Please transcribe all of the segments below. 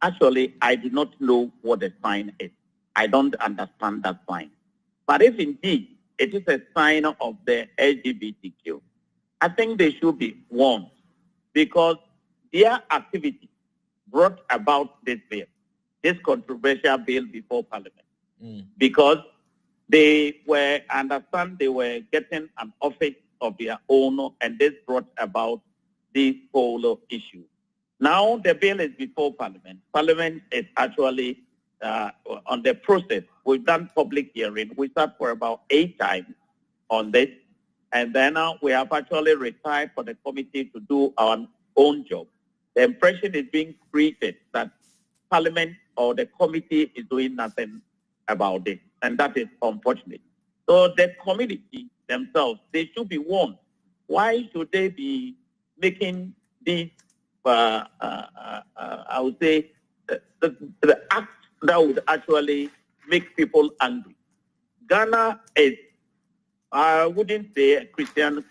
Actually, I do not know what the sign is. I don't understand that sign. But if indeed it is a sign of the LGBTQ, I think they should be warned because their activity brought about this bill, this controversial bill before Parliament, because they were getting an office of their own, and this brought about this whole issue. Now the bill is before Parliament. Parliament is actually on the process. We've done public hearing. We sat for about 8 times on this, and then we have actually retired for the committee to do our own job. The impression is being created that Parliament or the committee is doing nothing about it, and that is unfortunate. So the community themselves, they should be warned. Why should they be making these, I would say, the act that would actually make people angry? Ghana is, I wouldn't say Christians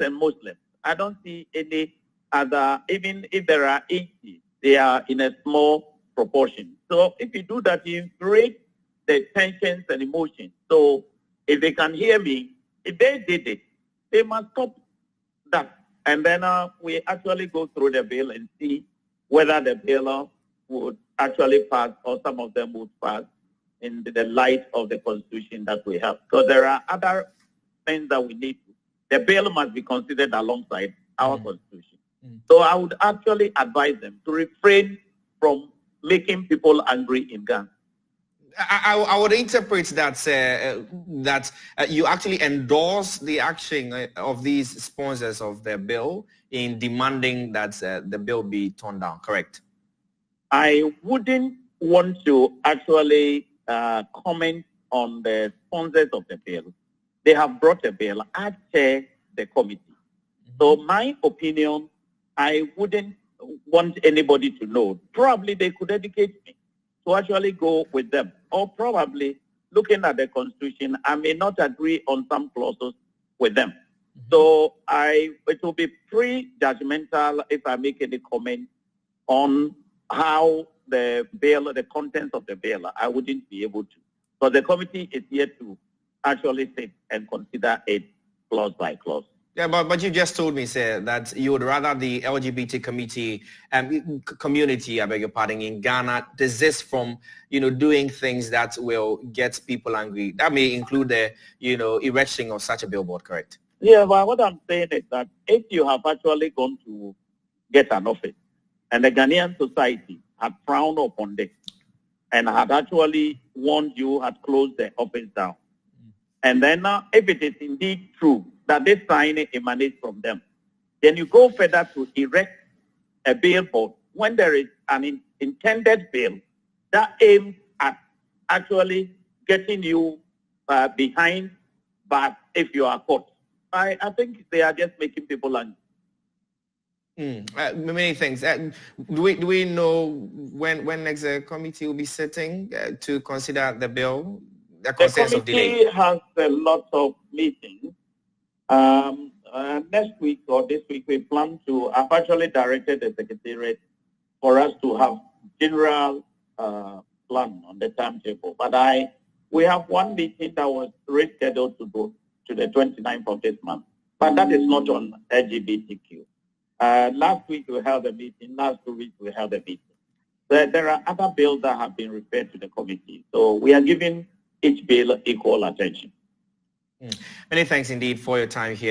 and Muslims. I don't see any other, even if there are 80, they are in a small proportion. So if you do that, you create the tensions and emotions. So if they can hear me, if they did it, they must stop that. And then we actually go through the bill and see whether the bill would actually pass or some of them would pass in the light of the constitution that we have. Because there are other things that we need to. The bill must be considered alongside our constitution. So I would actually advise them to refrain from making people angry in Ghana. I would interpret that you actually endorse the action of these sponsors of the bill in demanding that the bill be torn down, correct? I wouldn't want to actually comment on the sponsors of the bill. They have brought a bill. I chair the committee. So my opinion, I wouldn't want anybody to know. Probably they could educate me to actually go with them. Or probably looking at the constitution, I may not agree on some clauses with them. So it will be pre-judgmental if I make any comment on how the bill, the contents of the bill. I wouldn't be able to. So the committee is here to actually sit and consider it clause by clause. Yeah, but you just told me, sir, that you would rather the LGBT community, I beg your pardon, in Ghana desist from, doing things that will get people angry. That may include the, erection of such a billboard, correct? Yeah, but what I'm saying is that if you have actually gone to get an office and the Ghanaian society had frowned upon this and had actually warned you, had closed the office down, and then if it is indeed true that this sign emanates from them, then you go further to erect a billboard when there is an intended bill that aims at actually getting you behind, but if you are caught. I think they are just making people angry. Many things. Do we know when next committee will be sitting to consider the bill? The committee has a lot of meetings. Next week or this week, we plan to, I've actually directed the Secretariat for us to have general plan on the timetable. But we have one meeting that was rescheduled to go to the 29th of this month. But that is not on LGBTQ. Last week we held a meeting. Last 2 weeks we held a meeting. There are other bills that have been referred to the committee. So we are giving each bill equal attention. Many thanks indeed for your time here.